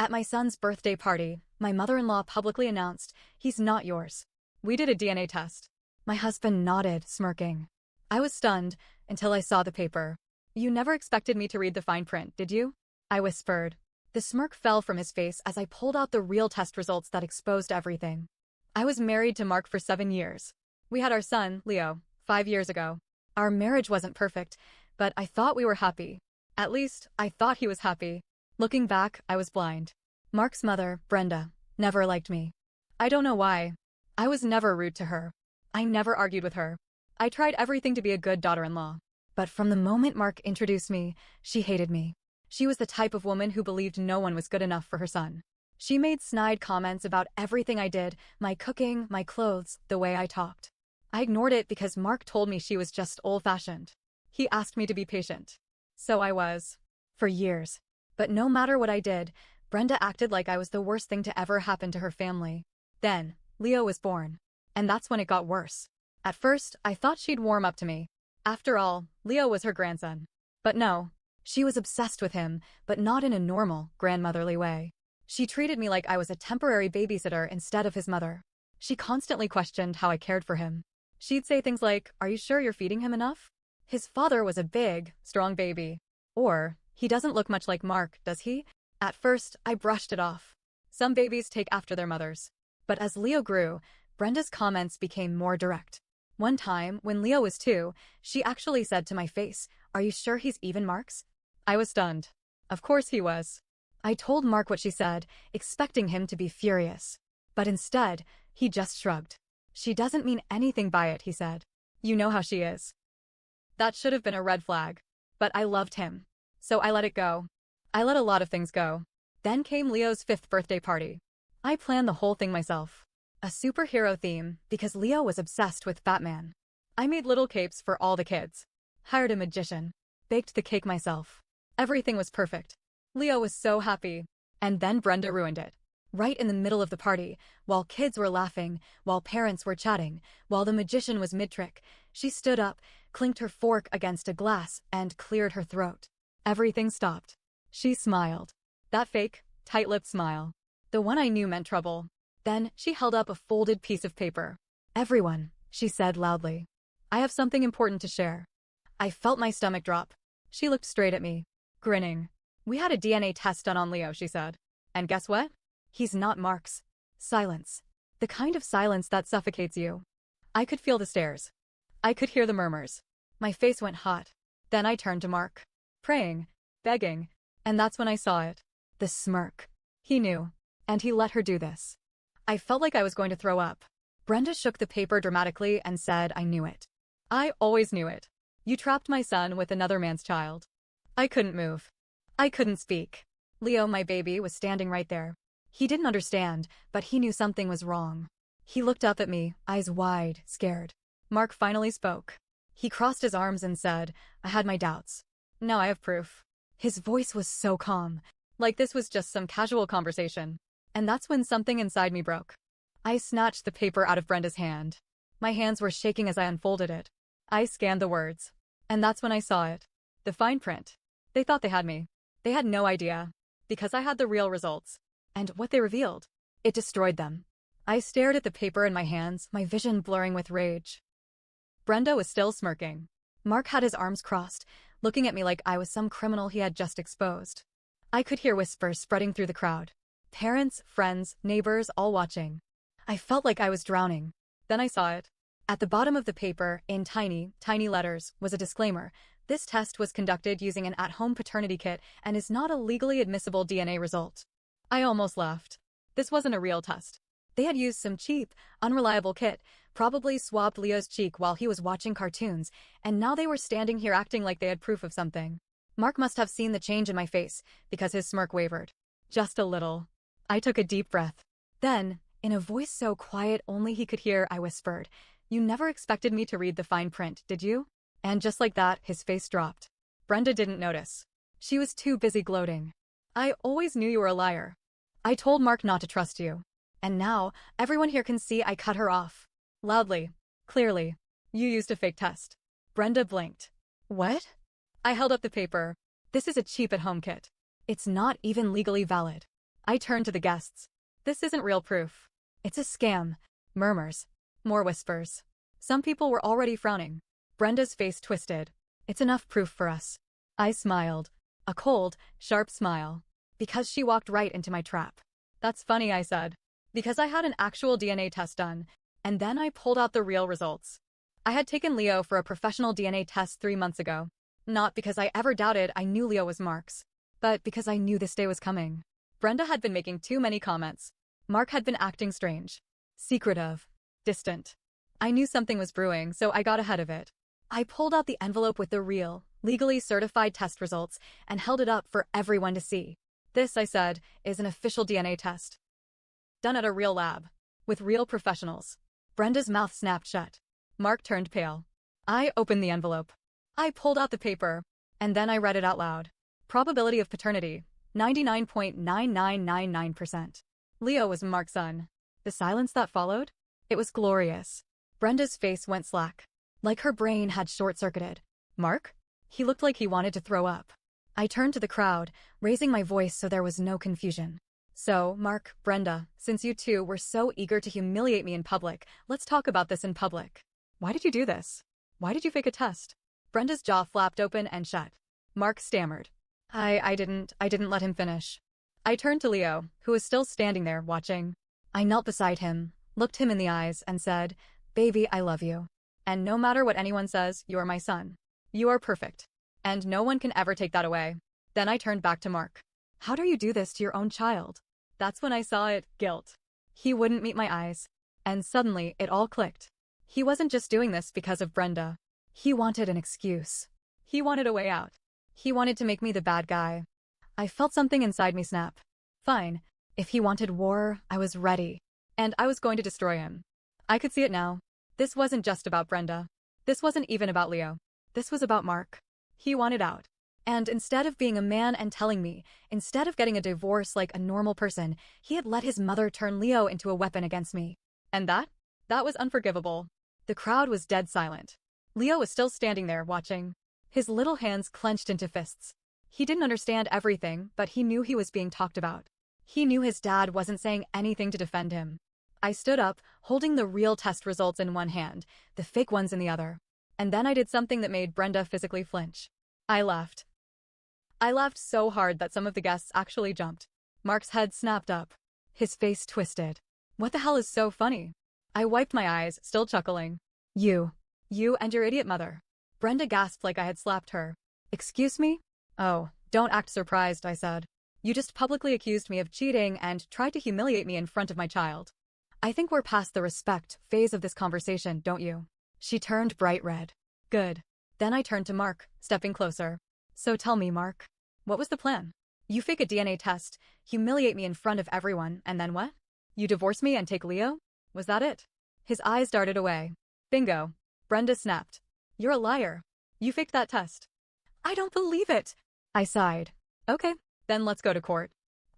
At my son's birthday party, my mother-in-law publicly announced, "He's not yours." We did a DNA test. My husband nodded, smirking. I was stunned until I saw the paper. "You never expected me to read the fine print, did you?" I whispered. The smirk fell from his face as I pulled out the real test results that exposed everything. I was married to Mark for 7 years. We had our son, Leo, 5 years ago. Our marriage wasn't perfect, but I thought we were happy. At least, I thought he was happy. Looking back, I was blind. Mark's mother, Brenda, never liked me. I don't know why. I was never rude to her. I never argued with her. I tried everything to be a good daughter-in-law. But from the moment Mark introduced me, she hated me. She was the type of woman who believed no one was good enough for her son. She made snide comments about everything I did, my cooking, my clothes, the way I talked. I ignored it because Mark told me she was just old-fashioned. He asked me to be patient. So I was. For years. But no matter what I did, Brenda acted like I was the worst thing to ever happen to her family. Then, Leo was born. And that's when it got worse. At first, I thought she'd warm up to me. After all, Leo was her grandson. But no. She was obsessed with him, but not in a normal, grandmotherly way. She treated me like I was a temporary babysitter instead of his mother. She constantly questioned how I cared for him. She'd say things like, "Are you sure you're feeding him enough? His father was a big, strong baby." Or, "He doesn't look much like Mark, does he?" At first, I brushed it off. Some babies take after their mothers. But as Leo grew, Brenda's comments became more direct. One time, when Leo was 2, she actually said to my face, "Are you sure he's even Mark's?" I was stunned. Of course he was. I told Mark what she said, expecting him to be furious. But instead, he just shrugged. "She doesn't mean anything by it," he said. "You know how she is." That should have been a red flag. But I loved him. So I let it go. I let a lot of things go. Then came Leo's 5th birthday party. I planned the whole thing myself. A superhero theme, because Leo was obsessed with Batman. I made little capes for all the kids. Hired a magician. Baked the cake myself. Everything was perfect. Leo was so happy. And then Brenda ruined it. Right in the middle of the party, while kids were laughing, while parents were chatting, while the magician was mid-trick, she stood up, clinked her fork against a glass, and cleared her throat. Everything stopped. She smiled. That fake, tight-lipped smile. The one I knew meant trouble. Then, she held up a folded piece of paper. "Everyone," she said loudly. "I have something important to share." I felt my stomach drop. She looked straight at me, grinning. "We had a DNA test done on Leo," she said. "And guess what? He's not Mark's." Silence. The kind of silence that suffocates you. I could feel the stares. I could hear the murmurs. My face went hot. Then I turned to Mark. Praying. Begging. And that's when I saw it. The smirk. He knew. And he let her do this. I felt like I was going to throw up. Brenda shook the paper dramatically and said I knew it. "I always knew it. You trapped my son with another man's child." I couldn't move. I couldn't speak. Leo, my baby, was standing right there. He didn't understand, but he knew something was wrong. He looked up at me, eyes wide, scared. Mark finally spoke. He crossed his arms and said, "I had my doubts. Now I have proof." His voice was so calm, like this was just some casual conversation. And that's when something inside me broke. I snatched the paper out of Brenda's hand. My hands were shaking as I unfolded it. I scanned the words. And that's when I saw it. The fine print. They thought they had me. They had no idea. Because I had the real results. And what they revealed. It destroyed them. I stared at the paper in my hands, my vision blurring with rage. Brenda was still smirking. Mark had his arms crossed, looking at me like I was some criminal he had just exposed. I could hear whispers spreading through the crowd. Parents, friends, neighbors, all watching. I felt like I was drowning. Then I saw it. At the bottom of the paper, in tiny, tiny letters, was a disclaimer. This test was conducted using an at-home paternity kit and is not a legally admissible DNA result. I almost laughed. This wasn't a real test. They had used some cheap, unreliable kit, probably swabbed Leo's cheek while he was watching cartoons, and now they were standing here acting like they had proof of something. Mark must have seen the change in my face, because his smirk wavered. Just a little. I took a deep breath. Then, in a voice so quiet only he could hear, I whispered, "You never expected me to read the fine print, did you?" And just like that, his face dropped. Brenda didn't notice. She was too busy gloating. "I always knew you were a liar. I told Mark not to trust you. And now, everyone here can see I cut her off." Loudly. Clearly. "You used a fake test." Brenda blinked. "What?" I held up the paper. "This is a cheap at-home kit. It's not even legally valid. I turned to the guests. This isn't real proof. It's a scam. Murmurs. More whispers. Some people were already frowning. Brenda's face twisted. It's enough proof for us. I smiled. A cold, sharp smile. Because she walked right into my trap. That's funny, I said. Because I had an actual DNA test done, and then I pulled out the real results. I had taken Leo for a professional DNA test 3 months ago. Not because I ever doubted I knew Leo was Mark's, but because I knew this day was coming. Brenda had been making too many comments. Mark had been acting strange. Secretive. Distant. I knew something was brewing, so I got ahead of it. I pulled out the envelope with the real, legally certified test results and held it up for everyone to see. This, I said, is an official DNA test. Done at a real lab. With real professionals. Brenda's mouth snapped shut. Mark turned pale. I opened the envelope. I pulled out the paper, and then I read it out loud. Probability of paternity, 99.9999%. Leo was Mark's son. The silence that followed? It was glorious. Brenda's face went slack. Like her brain had short-circuited. Mark? He looked like he wanted to throw up. I turned to the crowd, raising my voice so there was no confusion. So, Mark, Brenda, since you two were so eager to humiliate me in public, let's talk about this in public. Why did you do this? Why did you fake a test? Brenda's jaw flapped open and shut. Mark stammered. I didn't let him finish. I turned to Leo, who was still standing there, watching. I knelt beside him, looked him in the eyes, and said, "Baby, I love you. And no matter what anyone says, you are my son. You are perfect. And no one can ever take that away." Then I turned back to Mark. How dare you do this to your own child? That's when I saw it, guilt. He wouldn't meet my eyes. And suddenly, it all clicked. He wasn't just doing this because of Brenda. He wanted an excuse. He wanted a way out. He wanted to make me the bad guy. I felt something inside me snap. Fine. If he wanted war, I was ready. And I was going to destroy him. I could see it now. This wasn't just about Brenda. This wasn't even about Leo. This was about Mark. He wanted out. And instead of being a man and telling me, instead of getting a divorce like a normal person, he had let his mother turn Leo into a weapon against me. And that was unforgivable. The crowd was dead silent. Leo was still standing there, watching. His little hands clenched into fists. He didn't understand everything, but he knew he was being talked about. He knew his dad wasn't saying anything to defend him. I stood up, holding the real test results in one hand, the fake ones in the other. And then I did something that made Brenda physically flinch. I laughed. I laughed so hard that some of the guests actually jumped. Mark's head snapped up. His face twisted. What the hell is so funny? I wiped my eyes, still chuckling. You and your idiot mother. Brenda gasped like I had slapped her. Excuse me? Oh, don't act surprised, I said. You just publicly accused me of cheating and tried to humiliate me in front of my child. I think we're past the respect phase of this conversation, don't you? She turned bright red. Good. Then I turned to Mark, stepping closer. So tell me, Mark. What was the plan? You fake a DNA test, humiliate me in front of everyone, and then what? You divorce me and take Leo? Was that it? His eyes darted away. Bingo. Brenda snapped. You're a liar. You faked that test. I don't believe it. I sighed. Okay, then let's go to court.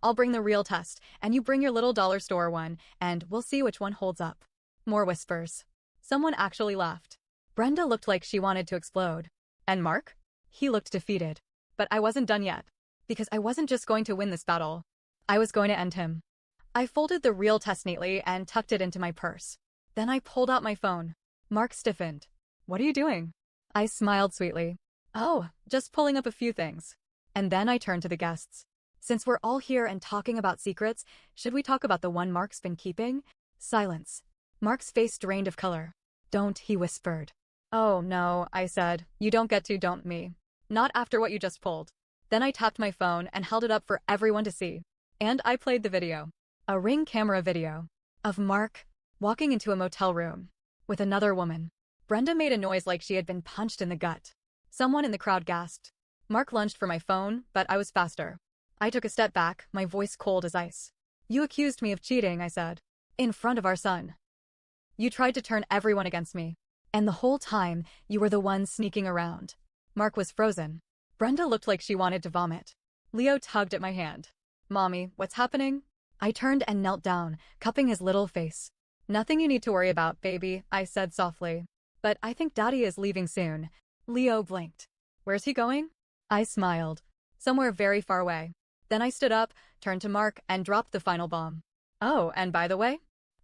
I'll bring the real test, and you bring your little dollar store one, and we'll see which one holds up. More whispers. Someone actually laughed. Brenda looked like she wanted to explode. And Mark? He looked defeated. But I wasn't done yet. Because I wasn't just going to win this battle. I was going to end him. I folded the real test neatly and tucked it into my purse. Then I pulled out my phone. Mark stiffened. What are you doing? I smiled sweetly. Oh, just pulling up a few things. And then I turned to the guests. Since we're all here and talking about secrets, should we talk about the one Mark's been keeping? Silence. Mark's face drained of color. Don't, he whispered. Oh, no, I said. You don't get to, don't me. Not after what you just pulled. Then I tapped my phone and held it up for everyone to see. And I played the video. A Ring camera video. Of Mark walking into a motel room. With another woman. Brenda made a noise like she had been punched in the gut. Someone in the crowd gasped. Mark lunged for my phone, but I was faster. I took a step back, my voice cold as ice. You accused me of cheating, I said. In front of our son. You tried to turn everyone against me. And the whole time, you were the one sneaking around. Mark was frozen. Brenda looked like she wanted to vomit. Leo tugged at my hand. Mommy, what's happening? I turned and knelt down, cupping his little face. Nothing you need to worry about, baby, I said softly. But I think Daddy is leaving soon. Leo blinked. Where's he going? I smiled. Somewhere very far away. Then I stood up, turned to Mark, and dropped the final bomb. Oh, and by the way,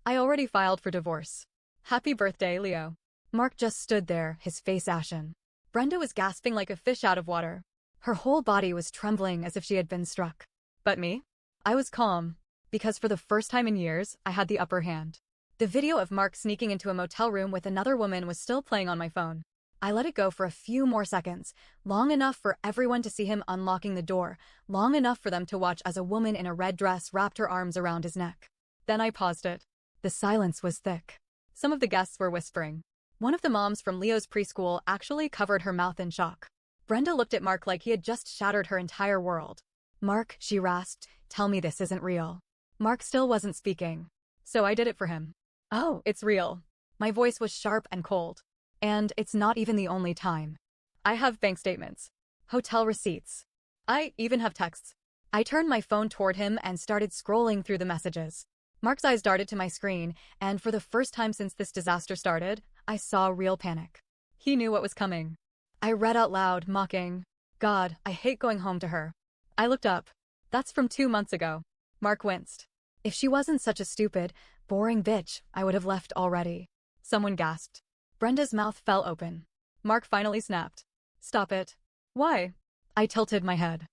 I already filed for divorce. Happy birthday, Leo. Mark just stood there, his face ashen. Brenda was gasping like a fish out of water. Her whole body was trembling as if she had been struck. But me? I was calm, because for the first time in years, I had the upper hand. The video of Mark sneaking into a motel room with another woman was still playing on my phone. I let it go for a few more seconds, long enough for everyone to see him unlocking the door, long enough for them to watch as a woman in a red dress wrapped her arms around his neck. Then I paused it. The silence was thick. Some of the guests were whispering. One of the moms from Leo's preschool actually covered her mouth in shock. Brenda looked at Mark like he had just shattered her entire world. Mark, she rasped, tell me this isn't real. Mark still wasn't speaking. So I did it for him. Oh, it's real. My voice was sharp and cold. And it's not even the only time. I have bank statements. Hotel receipts. I even have texts. I turned my phone toward him and started scrolling through the messages. Mark's eyes darted to my screen, and for the first time since this disaster started, I saw real panic. He knew what was coming. I read out loud, mocking, God, I hate going home to her. I looked up. That's from 2 months ago. Mark winced. If she wasn't such a stupid, boring bitch, I would have left already. Someone gasped. Brenda's mouth fell open. Mark finally snapped. Stop it. Why? I tilted my head.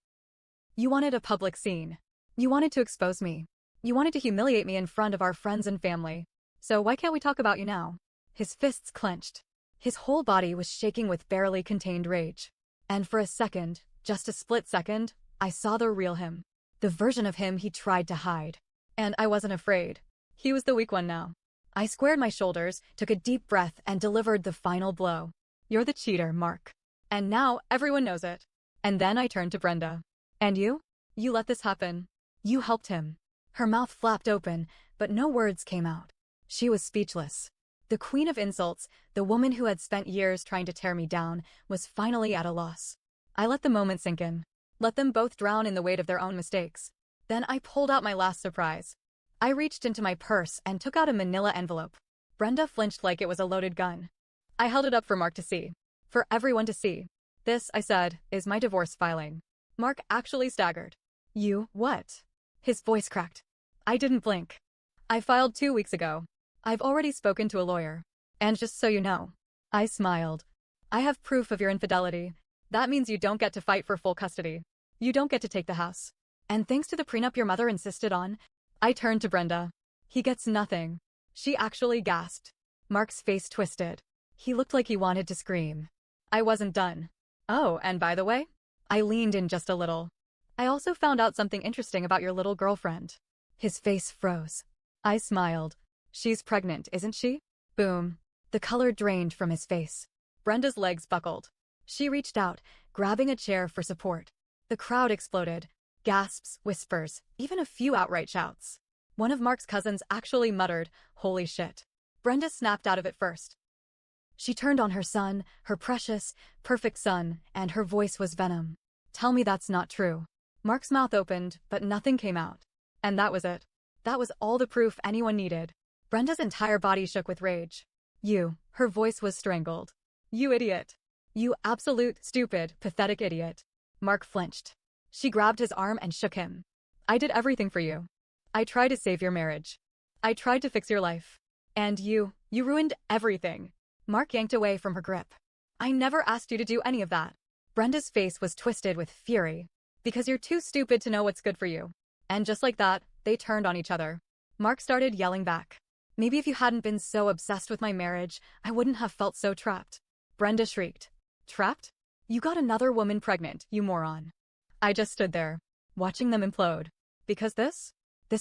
You wanted a public scene. You wanted to expose me. You wanted to humiliate me in front of our friends and family. So why can't we talk about you now? His fists clenched. His whole body was shaking with barely contained rage. And for a second, just a split second, I saw the real him. The version of him he tried to hide. And I wasn't afraid. He was the weak one now. I squared my shoulders, took a deep breath, and delivered the final blow. You're the cheater, Mark. And now everyone knows it. And then I turned to Brenda. And you? You let this happen. You helped him. Her mouth flapped open, but no words came out. She was speechless. The queen of insults, the woman who had spent years trying to tear me down, was finally at a loss. I let the moment sink in. Let them both drown in the weight of their own mistakes. Then I pulled out my last surprise. I reached into my purse and took out a manila envelope. Brenda flinched like it was a loaded gun. I held it up for Mark to see. For everyone to see. This, I said, is my divorce filing. Mark actually staggered. You, what? His voice cracked. I didn't blink. I filed 2 weeks ago. I've already spoken to a lawyer. And just so you know. I smiled. I have proof of your infidelity. That means you don't get to fight for full custody. You don't get to take the house. And thanks to the prenup your mother insisted on, I turned to Brenda. He gets nothing. She actually gasped. Mark's face twisted. He looked like he wanted to scream. I wasn't done. Oh, and by the way, I leaned in just a little. I also found out something interesting about your little girlfriend. His face froze. I smiled. She's pregnant, isn't she? Boom. The color drained from his face. Brenda's legs buckled. She reached out, grabbing a chair for support. The crowd exploded. Gasps, whispers, even a few outright shouts. One of Mark's cousins actually muttered, holy shit. Brenda snapped out of it first. She turned on her son, her precious, perfect son, and her voice was venom. Tell me that's not true. Mark's mouth opened, but nothing came out. And that was it. That was all the proof anyone needed. Brenda's entire body shook with rage. You, her voice was strangled. You idiot. You absolute, stupid, pathetic idiot. Mark flinched. She grabbed his arm and shook him. I did everything for you. I tried to save your marriage. I tried to fix your life. And you ruined everything. Mark yanked away from her grip. I never asked you to do any of that. Brenda's face was twisted with fury. Because you're too stupid to know what's good for you. And just like that, they turned on each other. Mark started yelling back. Maybe if you hadn't been so obsessed with my marriage, I wouldn't have felt so trapped. Brenda shrieked. Trapped? You got another woman pregnant, you moron. I just stood there, watching them implode. Because this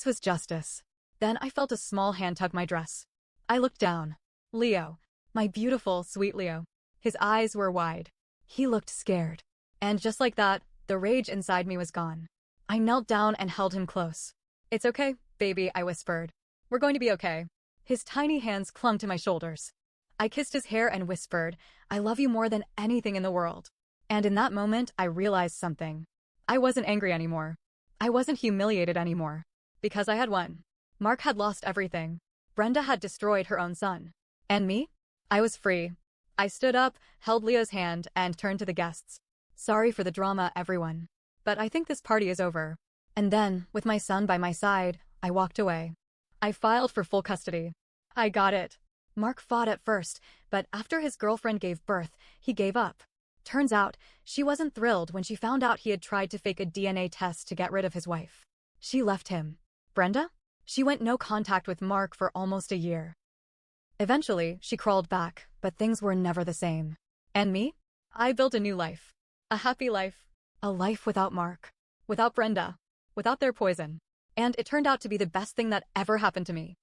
was justice. Then I felt a small hand tug my dress. I looked down. Leo. My beautiful, sweet Leo. His eyes were wide. He looked scared. And just like that, the rage inside me was gone. I knelt down and held him close. It's okay, baby, I whispered. We're going to be okay. His tiny hands clung to my shoulders. I kissed his hair and whispered, I love you more than anything in the world. And in that moment, I realized something. I wasn't angry anymore. I wasn't humiliated anymore. Because I had won. Mark had lost everything. Brenda had destroyed her own son. And me? I was free. I stood up, held Leo's hand, and turned to the guests. Sorry for the drama, everyone. But I think this party is over. And then, with my son by my side, I walked away. I filed for full custody. I got it. Mark fought at first, but after his girlfriend gave birth, he gave up. Turns out, she wasn't thrilled when she found out he had tried to fake a DNA test to get rid of his wife. She left him. Brenda? She went no contact with Mark for almost a year. Eventually, she crawled back, but things were never the same. And me? I built a new life. A happy life. A life without Mark. Without Brenda. Without their poison. And it turned out to be the best thing that ever happened to me.